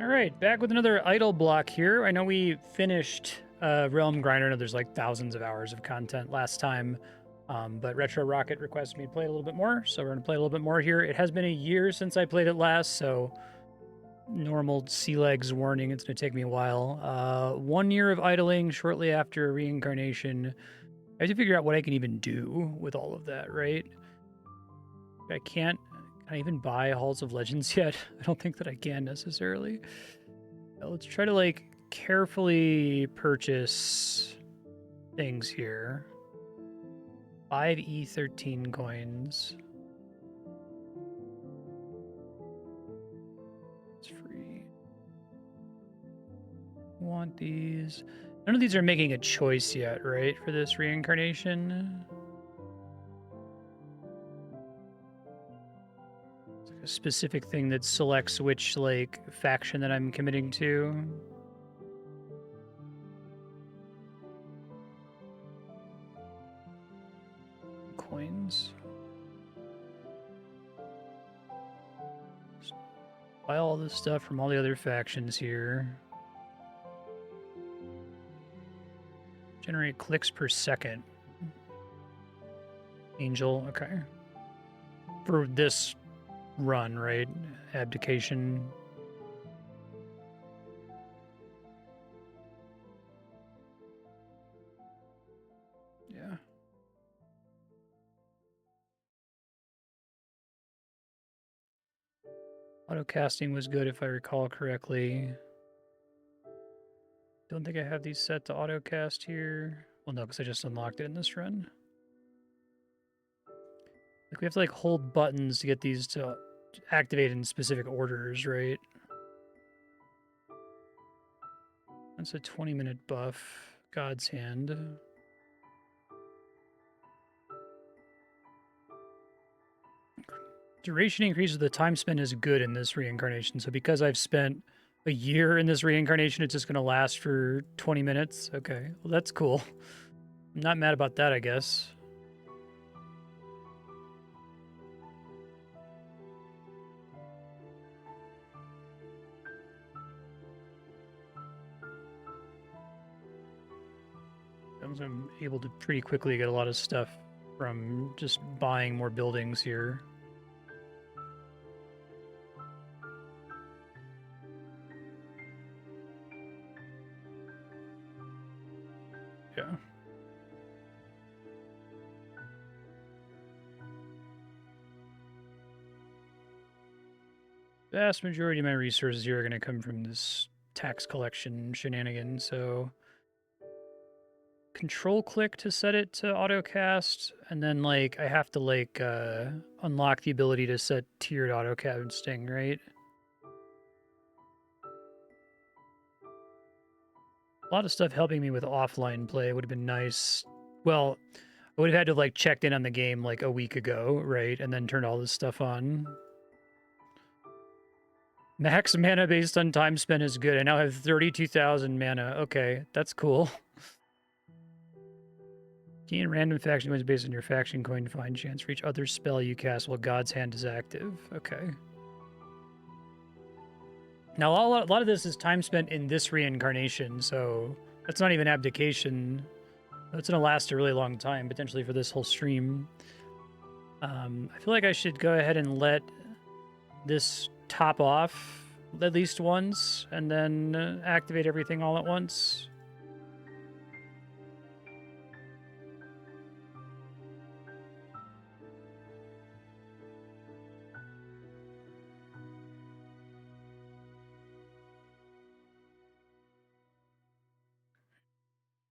All right, back with another idle block here. I know we finished Realm Grinder. I know there's like thousands of hours of content last time, but Retro Rocket requested me to play it a little bit more, so we're going to play a little bit more here. It has been a year since I played it last, so normal sea legs warning, it's going to take me a while. 1 year of idling shortly after reincarnation. I have to figure out what I can even do with all of that, right? Can I even buy Halls of Legends yet? I don't think that I can necessarily. Let's try to like carefully purchase things here. 5 E13 coins. It's free. Want these. None of these are making a choice yet, right? For this reincarnation. It's like a specific thing that selects which like faction that I'm committing to. Coins. Just buy all this stuff from all the other factions here. Generate clicks per second. Angel, okay. For this run, right? Abdication. Yeah. Auto casting was good if I recall correctly. Don't think I have these set to auto cast here. Well, no, because I just unlocked it in this run. Like we have to like hold buttons to get these to activate in specific orders, right? That's a 20-minute buff. God's Hand. Duration increase with the time spent is good in this reincarnation. So because I've spent a year in this reincarnation, it's just going to last for 20 minutes. Okay, well, that's cool. I'm not mad about that, I guess. I'm able to pretty quickly get a lot of stuff from just buying more buildings here. Yeah. Vast majority of my resources here are going to come from this tax collection shenanigan, so control click to set it to auto cast, and then like I have to like unlock the ability to set tiered auto casting, right? A lot of stuff helping me with offline play would have been nice. Well, I would have had to have like checked in on the game like a week ago, right? And then turned all this stuff on. Max mana based on time spent is good. I now have 32,000 mana. Okay, that's cool. Gain random faction coins based on your faction coin to find chance for each other spell you cast while God's Hand is active. Okay. Now, a lot of this is time spent in this reincarnation, so that's not even abdication. That's going to last a really long time, potentially for this whole stream. I feel like I should go ahead and let this top off at least once, and then activate everything all at once.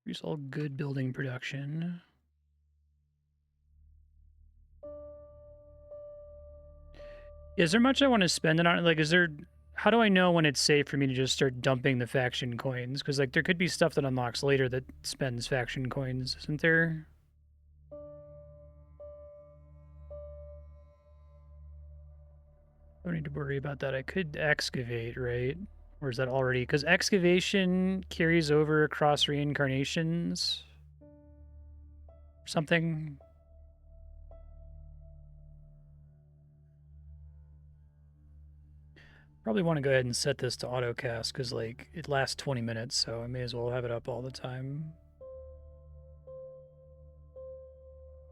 Increase all good building production. Is there much I want to spend it on? Like, is there... How do I know when it's safe for me to just start dumping the faction coins? Because, like, there could be stuff that unlocks later that spends faction coins, isn't there? I don't need to worry about that. I could excavate, right? Or is that already... Because excavation carries over across reincarnations. Something... Probably want to go ahead and set this to autocast because like it lasts 20 minutes, so I may as well have it up all the time.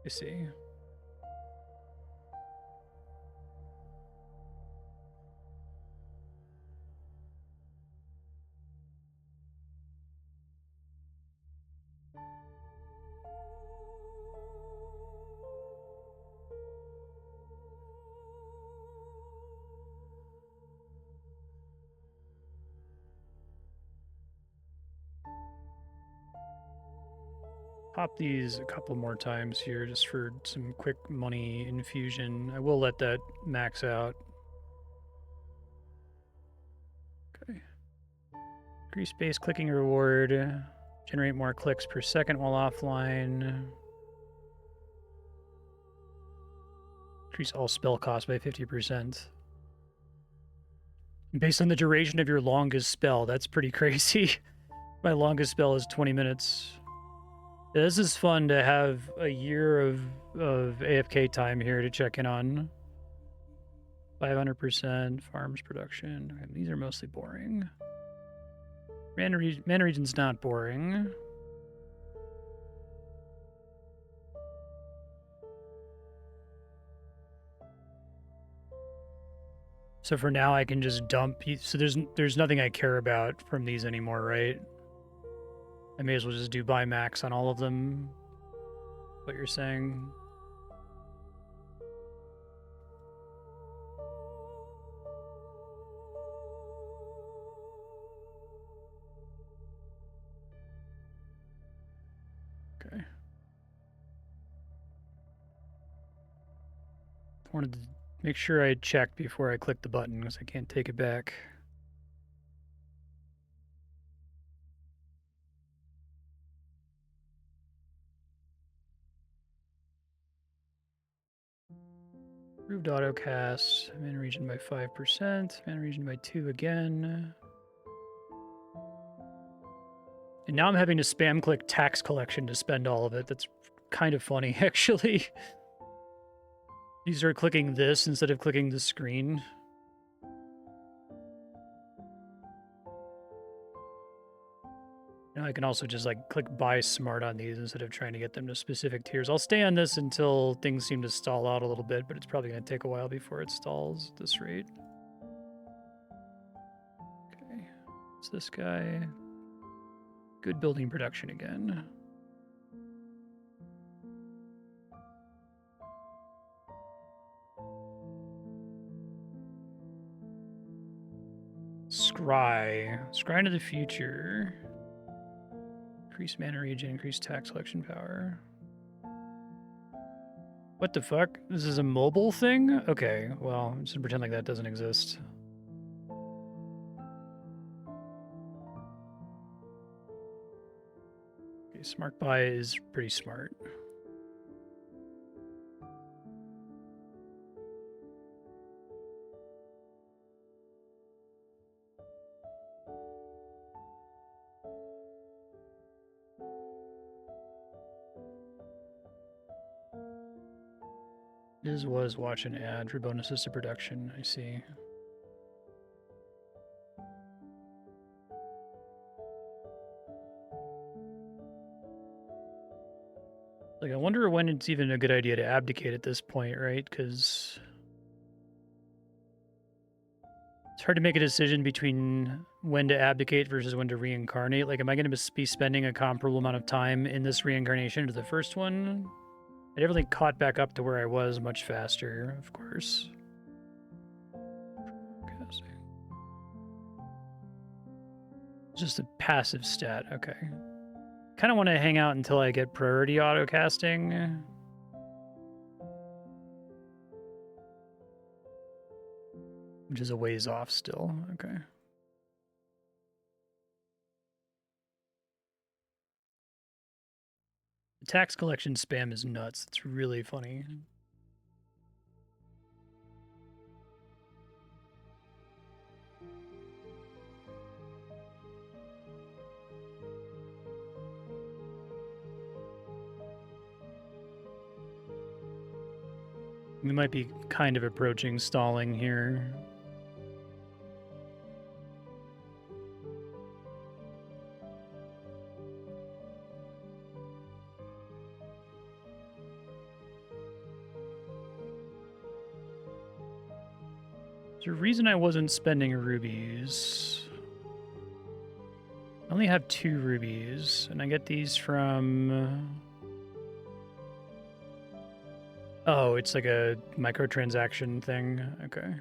You see. Pop these a couple more times here just for some quick money infusion. I will let that max out. Okay. Increase base clicking reward. Generate more clicks per second while offline. Increase all spell costs by 50%. Based on the duration of your longest spell, that's pretty crazy. My longest spell is 20 minutes. This is fun to have a year of AFK time here to check in on. 500% farms production. Okay, these are mostly boring. Mana region's not boring. So for now, I can just dump. So there's nothing I care about from these anymore, right? I may as well just do buy max on all of them. What you're saying? Okay. Wanted to make sure I checked before I clicked the button because I can't take it back. Improved autocast. Mana region by 5%. Mana region by 2 again. And now I'm having to spam click tax collection to spend all of it. That's kind of funny, actually. You start clicking this instead of clicking the screen. Now I can also just like click buy smart on these instead of trying to get them to specific tiers. I'll stay on this until things seem to stall out a little bit, but it's probably going to take a while before it stalls at this rate. Okay, it's this guy. Good building production again. Scry into the future. Increase mana region, increase tax collection power. What the fuck? This is a mobile thing? Okay, well, I'm just gonna pretend like that doesn't exist. Okay, smart buy is pretty smart. This was watch an ad for bonuses to production, I see. Like, I wonder when it's even a good idea to abdicate at this point, right? Because it's hard to make a decision between when to abdicate versus when to reincarnate. Like, am I going to be spending a comparable amount of time in this reincarnation to the first one? I definitely caught back up to where I was much faster, of course. Just a passive stat, okay. Kind of want to hang out until I get priority autocasting. Which is a ways off still, okay. The tax collection spam is nuts. It's really funny. We might be kind of approaching stalling here. There's a reason I wasn't spending rubies. I only have 2 rubies, and I get these from... Oh, it's like a microtransaction thing. Okay.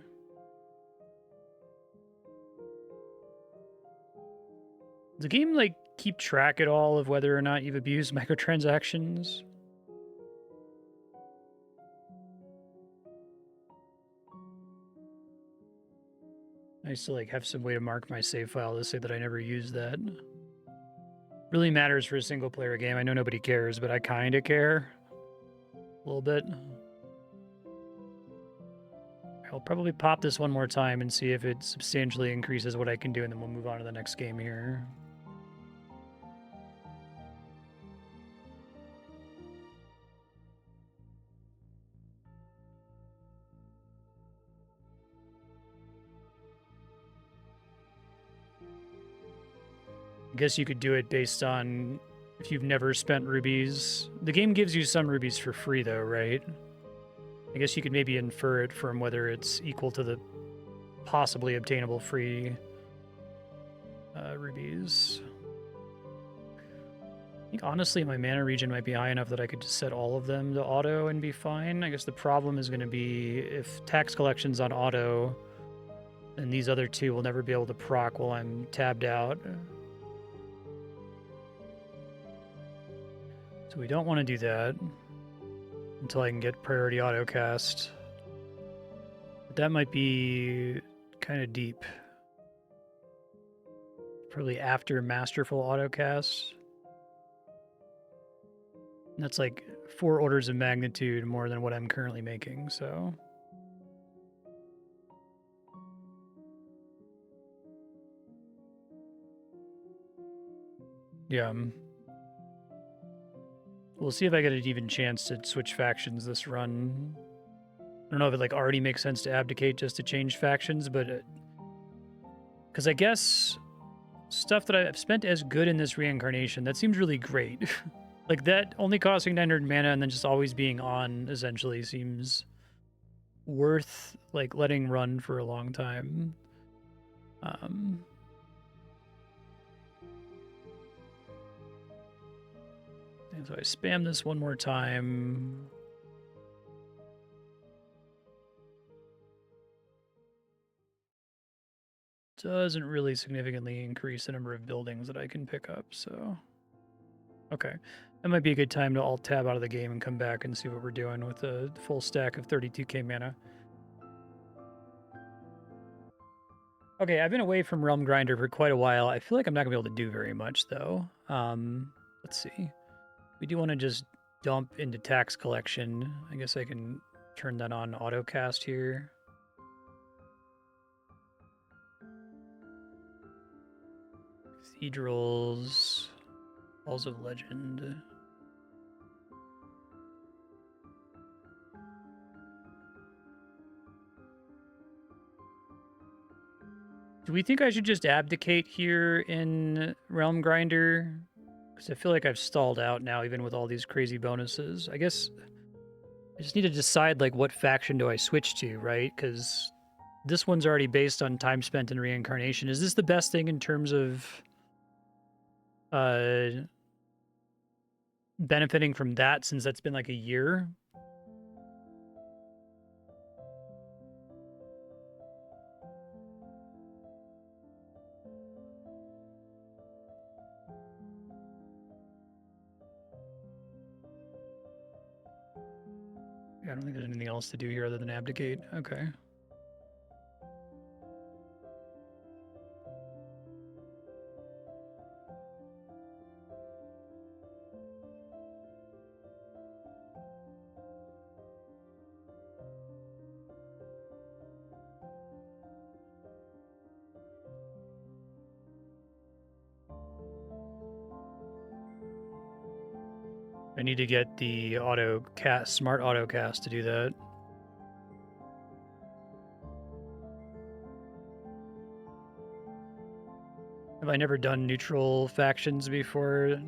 Does the game, like, keep track at all of whether or not you've abused microtransactions? Nice to, like, have some way to mark my save file to say that I never used that. Really matters for a single-player game. I know nobody cares, but I kind of care. A little bit. I'll probably pop this one more time and see if it substantially increases what I can do, and then we'll move on to the next game here. I guess you could do it based on if you've never spent rubies. The game gives you some rubies for free, though, right? I guess you could maybe infer it from whether it's equal to the possibly obtainable free rubies. I think, honestly, my mana regen might be high enough that I could just set all of them to auto and be fine. I guess the problem is going to be if tax collection's on auto, and these other 2 will never be able to proc while I'm tabbed out. So we don't want to do that until I can get priority autocast. But that might be kind of deep. Probably after masterful autocast. And that's like 4 orders of magnitude more than what I'm currently making, so... Yeah. We'll see if I get an even chance to switch factions this run. I don't know if it like already makes sense to abdicate just to change factions, but... Because I guess stuff that I've spent as good in this reincarnation, that seems really great. Like, that only costing 900 mana and then just always being on, essentially, seems worth, like, letting run for a long time. And so I spam this one more time. Doesn't really significantly increase the number of buildings that I can pick up, so... Okay. That might be a good time to alt-tab out of the game and come back and see what we're doing with a full stack of 32k mana. Okay, I've been away from Realm Grinder for quite a while. I feel like I'm not going to be able to do very much, though. Let's see. We do want to just dump into tax collection. I guess I can turn that on autocast here. Cathedrals. Halls of Legend. Do we think I should just abdicate here in Realm Grinder? Because I feel like I've stalled out now, even with all these crazy bonuses. I guess I just need to decide, like, what faction do I switch to, right? Because this one's already based on time spent in reincarnation. Is this the best thing in terms of benefiting from that, since that's been like a year? I don't think there's anything else to do here other than abdicate. Okay. I need to get the smart autocast to do that. Have I never done neutral factions before?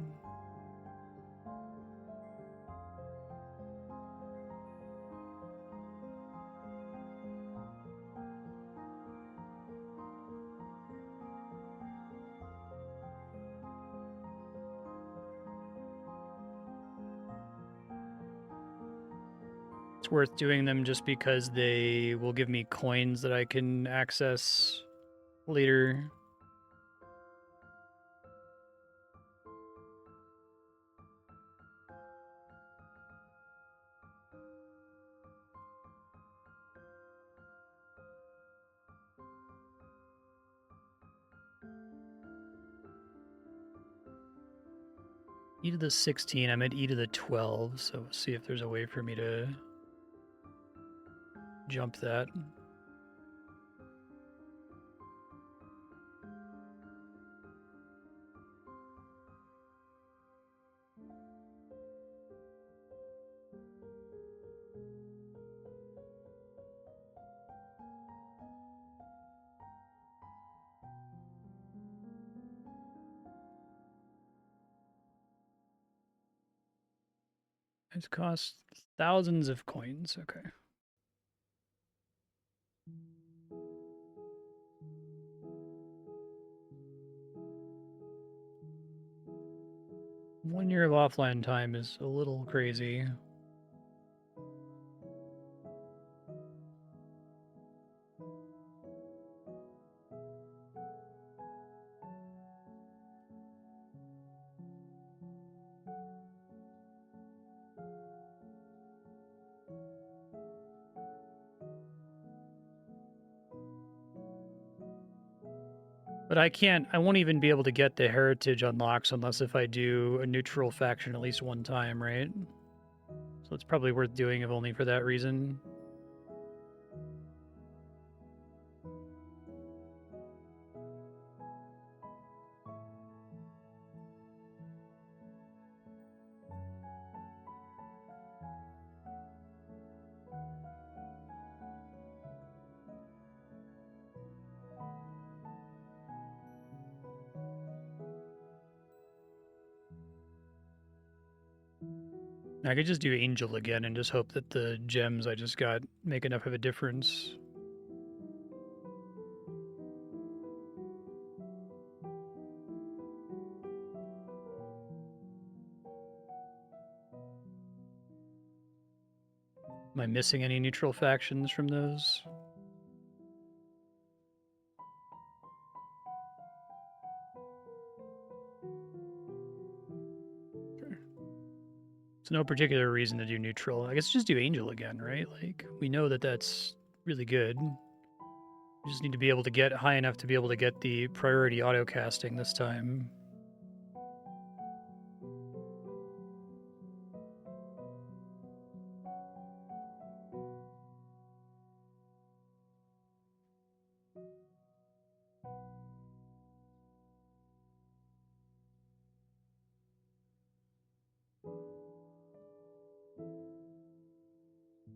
It's worth doing them just because they will give me coins that I can access later. E to the 16, I'm at E to the 12, so we'll see if there's a way for me to jump that. It costs thousands of coins, okay. One year of offline time is a little crazy. But I won't even be able to get the heritage unlocks unless if I do a neutral faction at least one time, right? So it's probably worth doing if only for that reason. I could just do Angel again and just hope that the gems I just got make enough of a difference. Am I missing any neutral factions from those? There's no particular reason to do neutral. I guess just do Angel again, right? Like, we know that that's really good. We just need to be able to get high enough to be able to get the priority auto casting this time.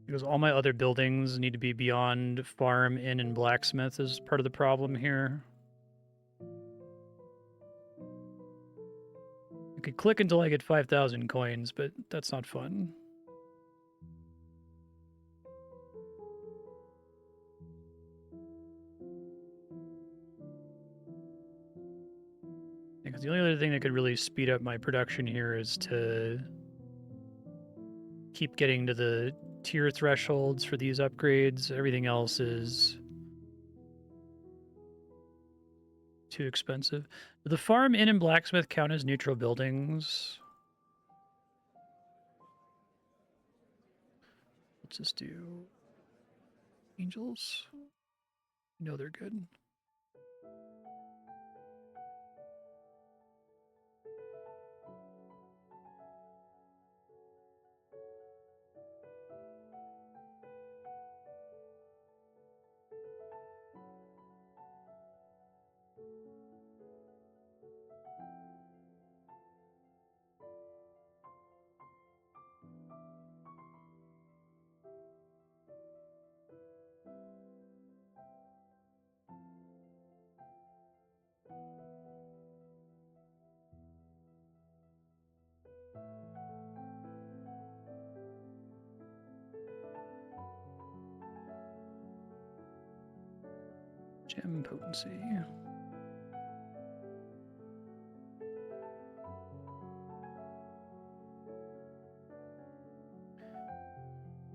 Because all my other buildings need to be beyond farm, inn, and blacksmith is part of the problem here. I could click until I get 5,000 coins, but that's not fun. Because the only other thing that could really speed up my production here is to keep getting to the tier thresholds for these upgrades. Everything else is too expensive. Do the farm, inn, and blacksmith count as neutral buildings? Let's just do angels. No, they're good. Gem potency.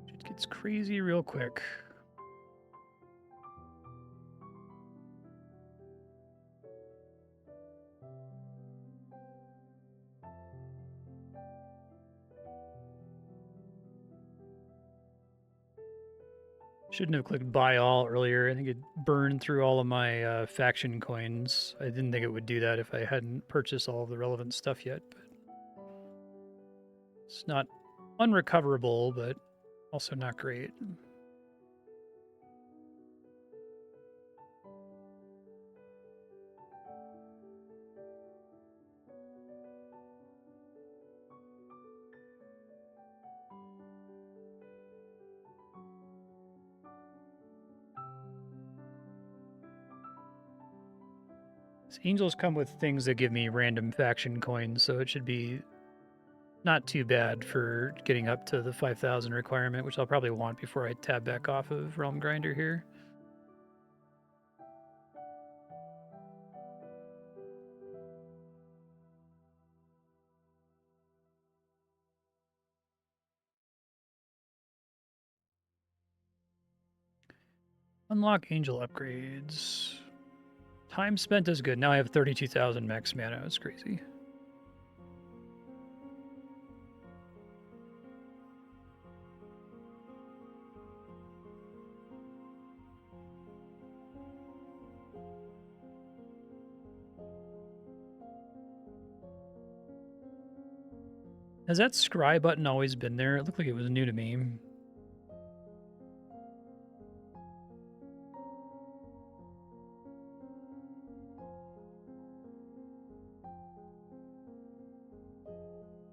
Should get gets crazy real quick. Shouldn't have clicked buy all earlier. I think it burned through all of my faction coins. I didn't think it would do that if I hadn't purchased all of the relevant stuff yet. But it's not unrecoverable, but also not great. Angels come with things that give me random faction coins, so it should be not too bad for getting up to the 5,000 requirement, which I'll probably want before I tab back off of Realm Grinder here. Unlock angel upgrades. Time spent is good. Now I have 32,000 max mana. It's crazy. Has that scry button always been there? It looked like it was new to me.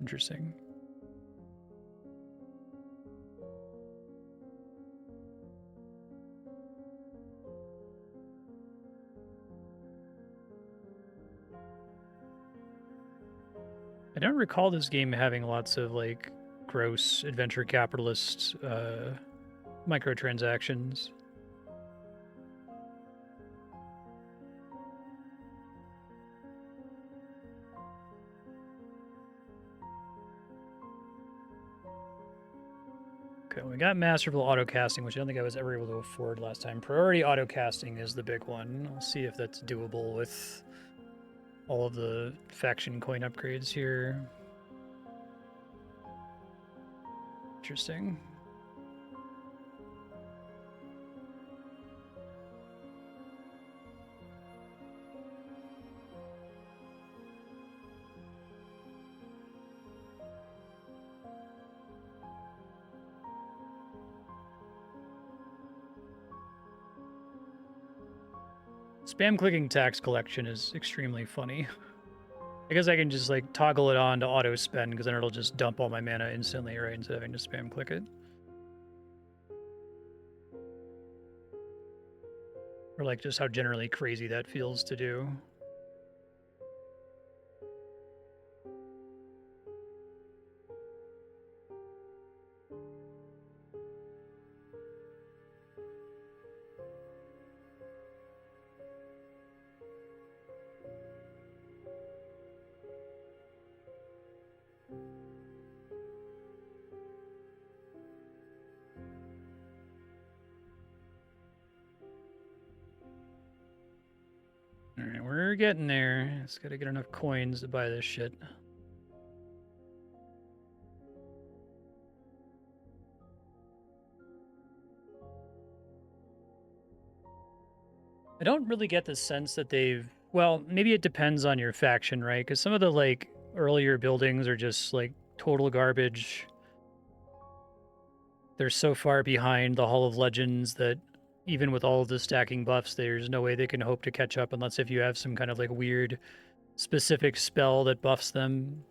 Interesting. I don't recall this game having lots of like gross adventure capitalist microtransactions. Okay, we got Masterful Autocasting, which I don't think I was ever able to afford last time. Priority Autocasting is the big one. I'll see if that's doable with all of the faction coin upgrades here. Interesting. Spam clicking tax collection is extremely funny. I guess I can just like toggle it on to auto spend because then it'll just dump all my mana instantly, right? Instead of having to spam click it. Or like just how generally crazy that feels to do. Alright, we're getting there. Just gotta get enough coins to buy this shit. I don't really get the sense that they've... Well, maybe it depends on your faction, right? Because some of the, like, earlier buildings are just, like, total garbage. They're so far behind the Hall of Legends that even with all of the stacking buffs, there's no way they can hope to catch up unless if you have some kind of, like, weird specific spell that buffs them.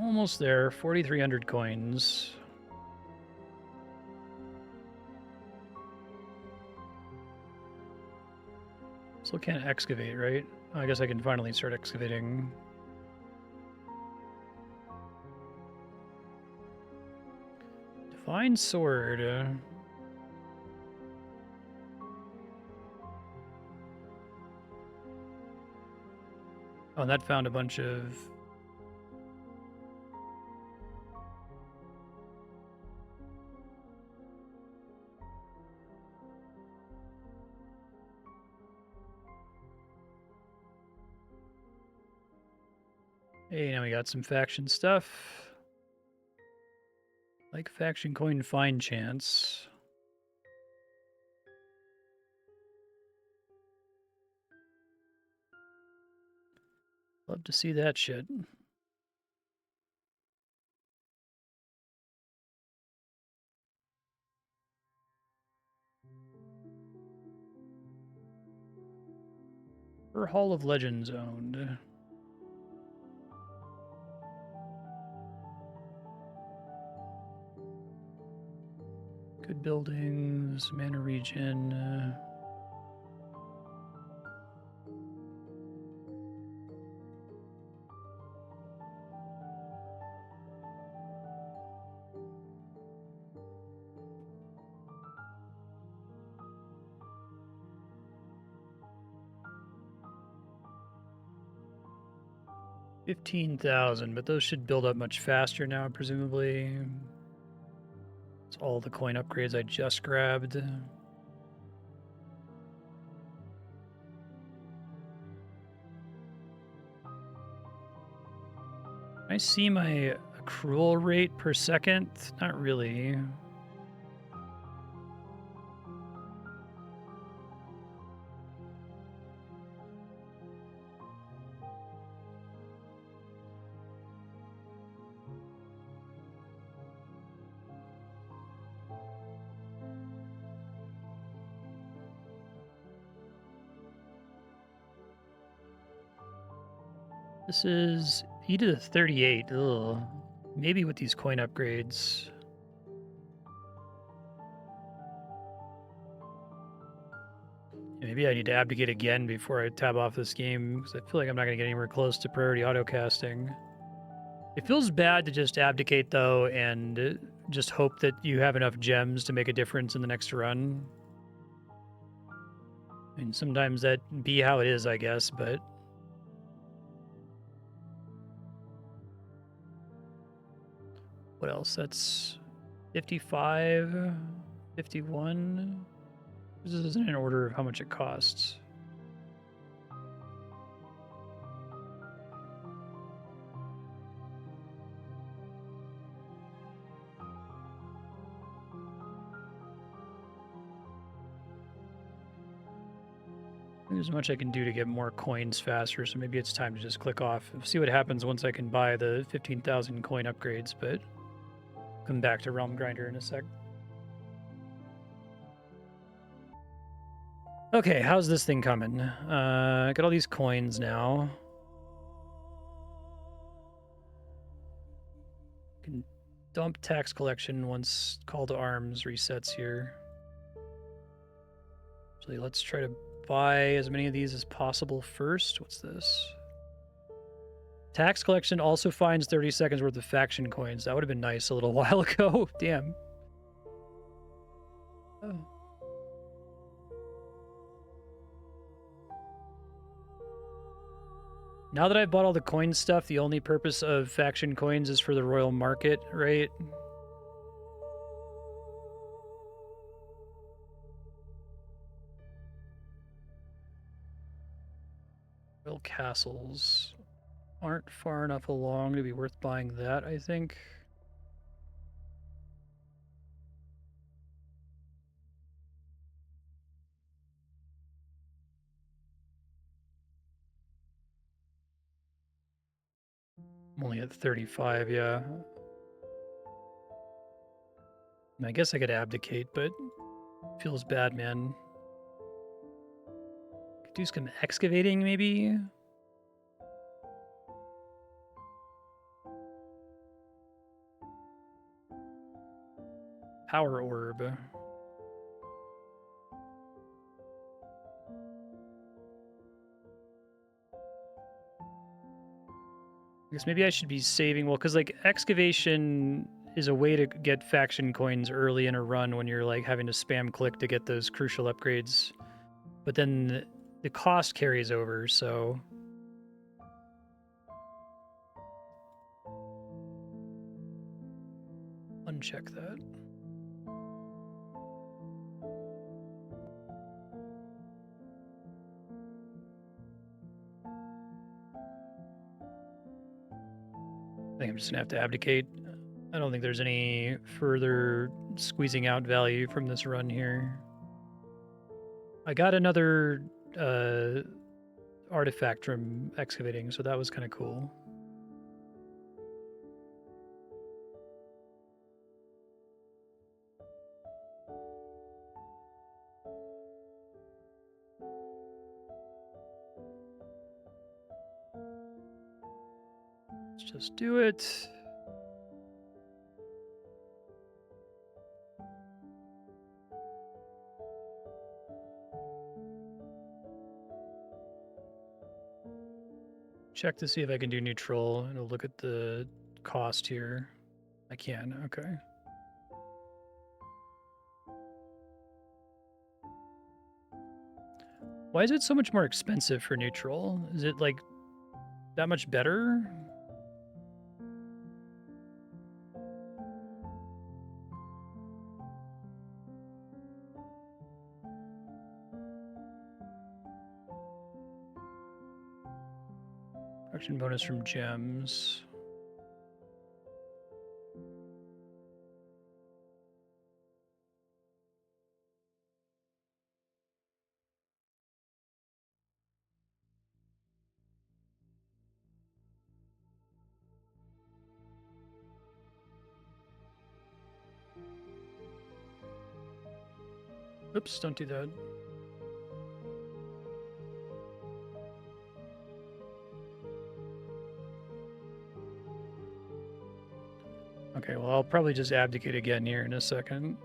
Almost there. 4,300 coins. Still can't excavate, right? I guess I can finally start excavating. Divine Sword. Oh, and that found a bunch of... Hey, now we got some faction stuff. Like faction coin find chance. Love to see that shit. Her Hall of Legends owned. Good buildings, mana region. $15,000, but those should build up much faster now, presumably. It's all the coin upgrades I just grabbed. I see my accrual rate per second? Not really. This is E to the 38. Ugh. Maybe with these coin upgrades. Maybe I need to abdicate again before I tab off this game, because I feel like I'm not going to get anywhere close to priority autocasting. It feels bad to just abdicate, though, and just hope that you have enough gems to make a difference in the next run. I mean, sometimes that be how it is, I guess, but... What else? That's 55, 51. This isn't in order of how much it costs. There's much I can do to get more coins faster, so maybe it's time to just click off. See what happens once I can buy the 15,000 coin upgrades, but come back to Realm Grinder in a sec. Okay, how's this thing coming? Got all these coins now. Can dump tax collection once Call to Arms resets here. So let's try to buy as many of these as possible first. What's this? Tax collection also finds 30 seconds worth of faction coins. That would have been nice a little while ago. Damn. Oh. Now that I've bought all the coin stuff, the only purpose of faction coins is for the royal market, right? Royal castles aren't far enough along to be worth buying that, I think. I'm only at 35, yeah. I guess I could abdicate, but it feels bad, man. Could do some excavating, maybe? Power orb. I guess maybe I should be saving, well, because like excavation is a way to get faction coins early in a run when you're like having to spam click to get those crucial upgrades. But then the cost carries over, so uncheck that. I think I'm just gonna have to abdicate. I don't think there's any further squeezing out value from this run here. I got another artifact from excavating, so that was kind of cool. Let's just do it. Check to see if I can do neutral, and I'll look at the cost here. I can, okay. Why is it so much more expensive for neutral? Is it like that much better? Action bonus from gems. Oops, don't do that. Okay, well, I'll probably just abdicate again here in a second.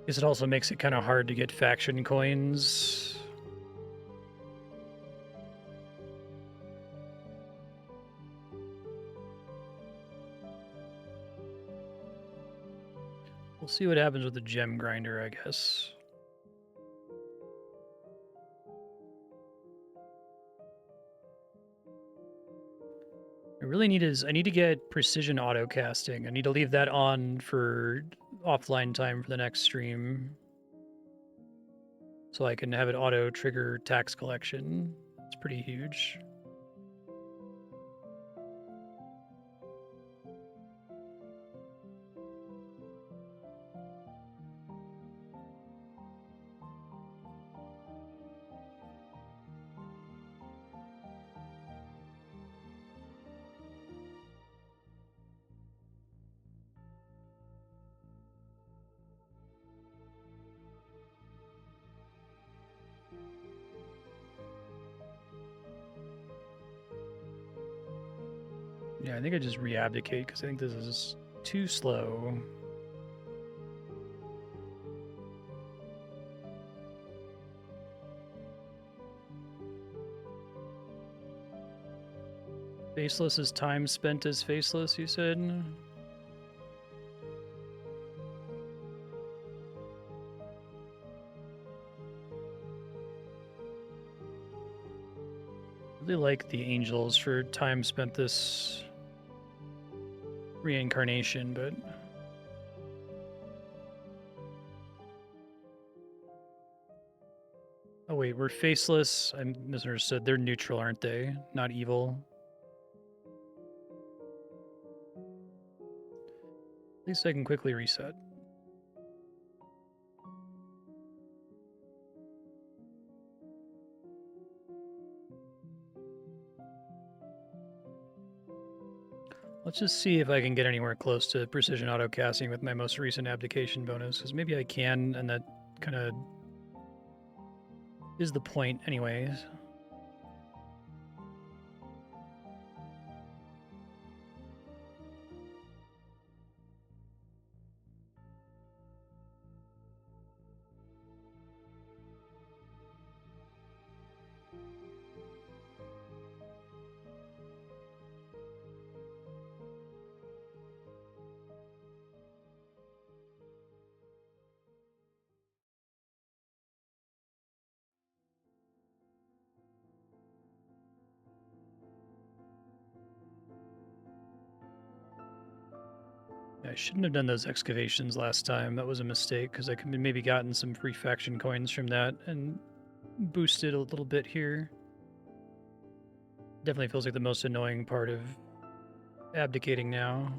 Guess it also makes it kind of hard to get faction coins. We'll see what happens with the gem grinder, I guess. I really need I need to get precision auto casting. I need to leave that on for offline time for the next stream, so I can have it auto trigger tax collection. It's pretty huge. Yeah, I think I just re-abdicate because I think this is too slow. Faceless is time spent as faceless, you said? Really like the angels for time spent this reincarnation, but oh wait, we're faceless. I misunderstood. They're neutral, aren't they? Not evil. At least I can quickly reset. Let's just see if I can get anywhere close to precision auto casting with my most recent abdication bonus, because maybe I can, and that kind of is the point anyways. I shouldn't have done those excavations last time. That was a mistake, because I could have maybe gotten some free faction coins from that and boosted a little bit here. Definitely feels like the most annoying part of abdicating now.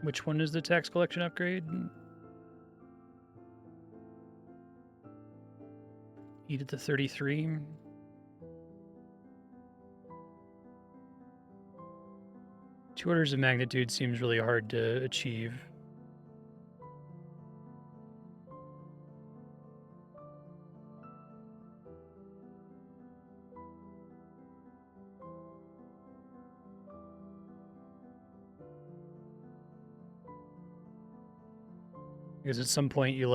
Which one is the tax collection upgrade? Edith to 33. Two orders of magnitude seems really hard to achieve. Because at some point you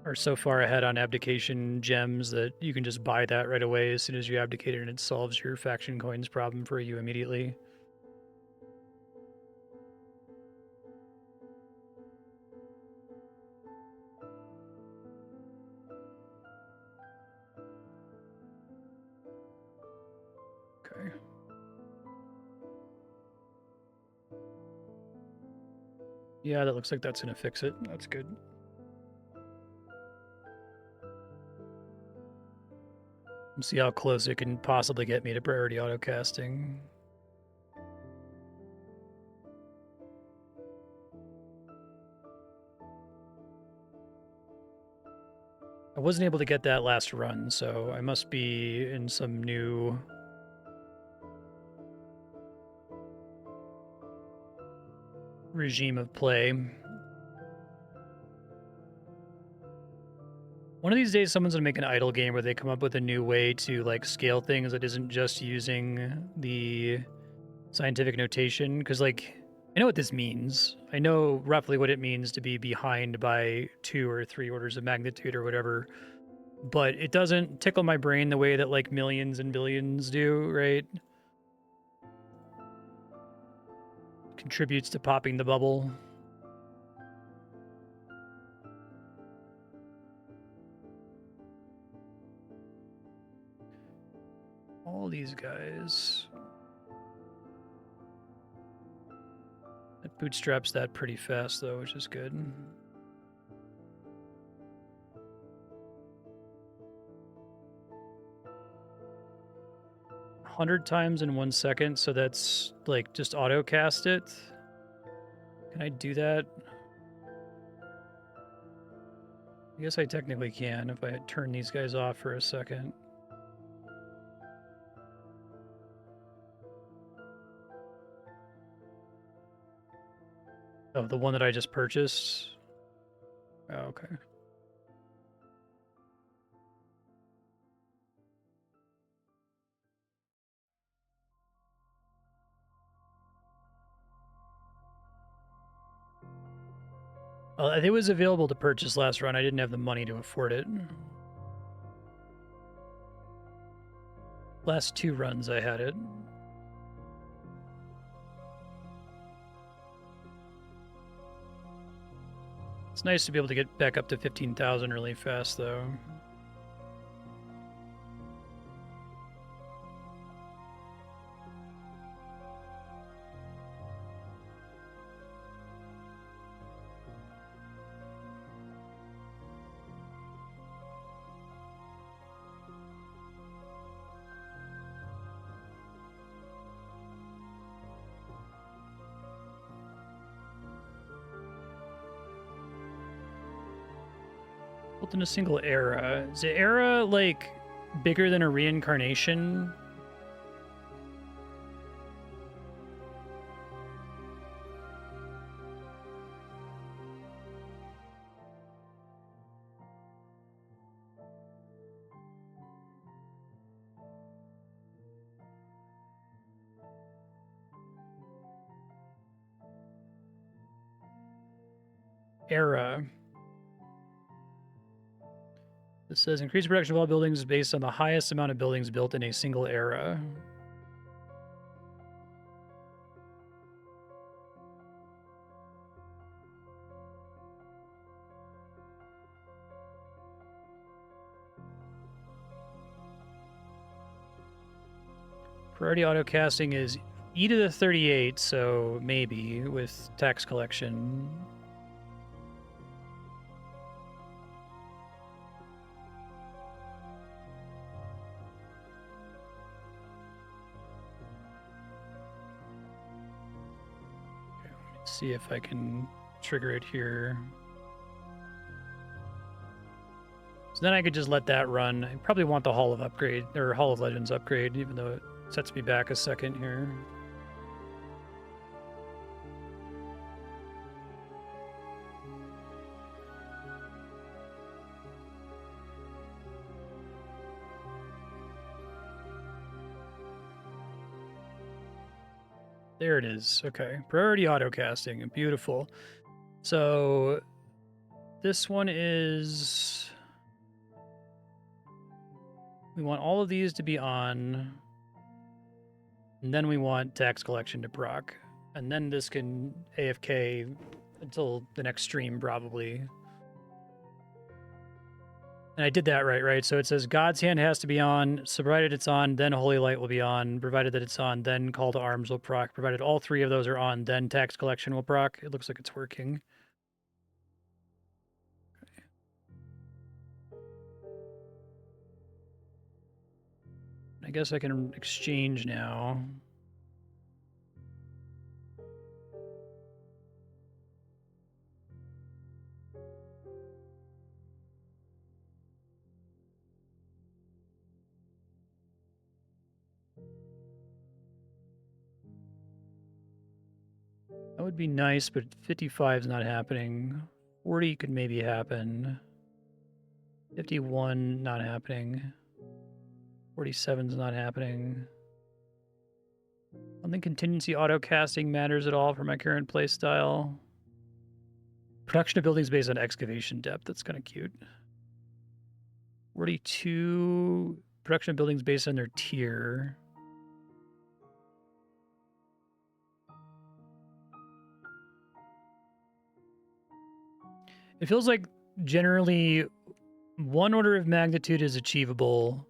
are so far ahead on abdication gems that you can just buy that right away as soon as you abdicate it, and it solves your faction coins problem for you immediately. Okay. Yeah, that looks like that's going to fix it. That's good. Let's see how close it can possibly get me to priority autocasting. I wasn't able to get that last run, so I must be in some new regime of play. One of these days, someone's gonna make an idle game where they come up with a new way to scale things that isn't just using the scientific notation. Because I know what this means. I know roughly what it means to be behind by 2 or 3 orders of magnitude or whatever. But it doesn't tickle my brain the way that millions and billions do, right? Contributes to popping the bubble. All these guys. It bootstraps that pretty fast, though, which is good. 100 times in 1 second, so that's just auto cast it. Can I do that? I guess I technically can if I turn these guys off for a second. Oh, the one that I just purchased? Oh, okay. Well, it was available to purchase last run. I didn't have the money to afford it. Last 2 runs I had it. It's nice to be able to get back up to 15,000 really fast, though. Built in a single era. Is the era, like, bigger than a reincarnation? Era. It says increase production of all buildings based on the highest amount of buildings built in a single era. Priority autocasting is e to the 38, so maybe with tax collection. Okay, let's see if I can trigger it here. So then I could just let that run. I probably want the Hall of Upgrade, or Hall of Legends upgrade, even though it sets me back a second here. There it is. Okay. Priority autocasting. Beautiful. So this one is... We want all of these to be on. And then we want tax collection to proc. And then this can AFK until the next stream, probably. And I did that right? So it says God's Hand has to be on, so provided it's on, then Holy Light will be on, provided that it's on, then Call to Arms will proc, provided all three of those are on, then Tax Collection will proc. It looks like it's working. I guess I can exchange now. That would be nice, but 55 is not happening. 40 could maybe happen. 51 not happening. 47 is not happening. I don't think contingency autocasting matters at all for my current playstyle. Production of buildings based on excavation depth. That's kind of cute. 42 production of buildings based on their tier. It feels like generally 1 order of magnitude is achievable.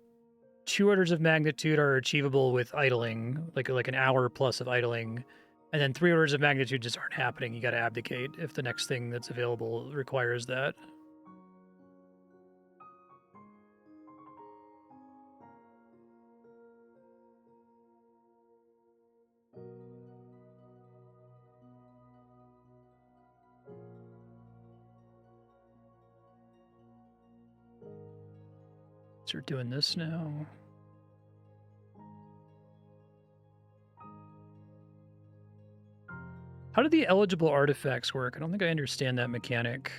2 orders of magnitude are achievable with idling, like an hour plus of idling. And then 3 orders of magnitude just aren't happening. You got to abdicate if the next thing that's available requires that. Start doing this now. How do the eligible artifacts work? I don't think I understand that mechanic.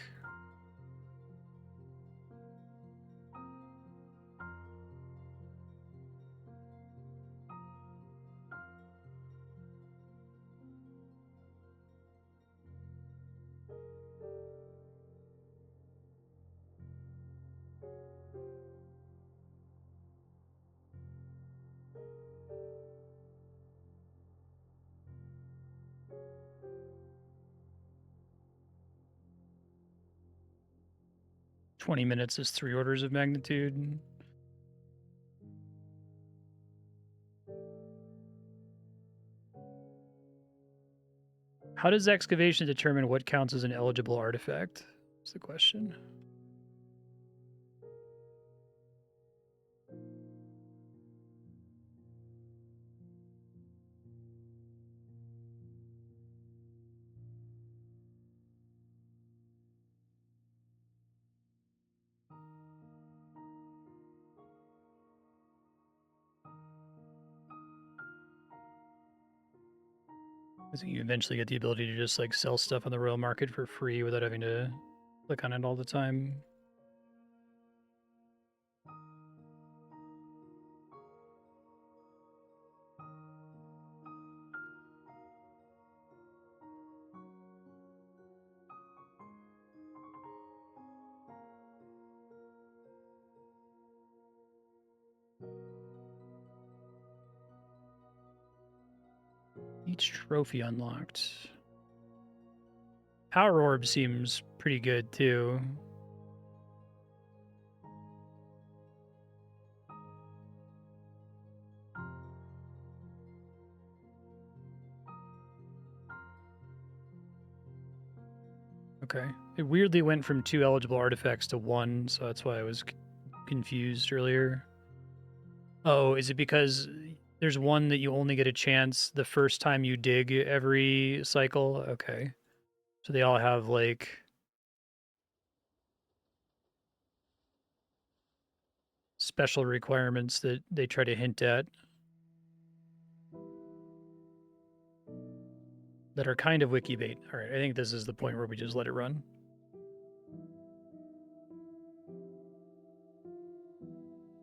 "20 minutes is 3 orders of magnitude." How does excavation determine what counts as an eligible artifact? That's the question. I think you eventually get the ability to just like sell stuff on the royal market for free without having to click on it all the time. Each trophy unlocked. Power Orb seems pretty good too. Okay. It weirdly went from 2 eligible artifacts to 1, so that's why I was confused earlier. Oh, is it because there's one that you only get a chance the first time you dig every cycle? Okay. So they all have like special requirements that they try to hint at that are kind of wiki bait. All right, I think this is the point where we just let it run.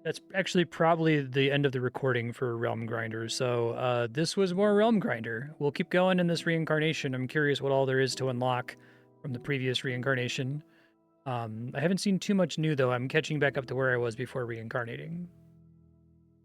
That's actually probably the end of the recording for Realm Grinder. So this was more Realm Grinder. We'll keep going in this reincarnation. I'm curious what all there is to unlock from the previous reincarnation. I haven't seen too much new, though. I'm catching back up to where I was before reincarnating.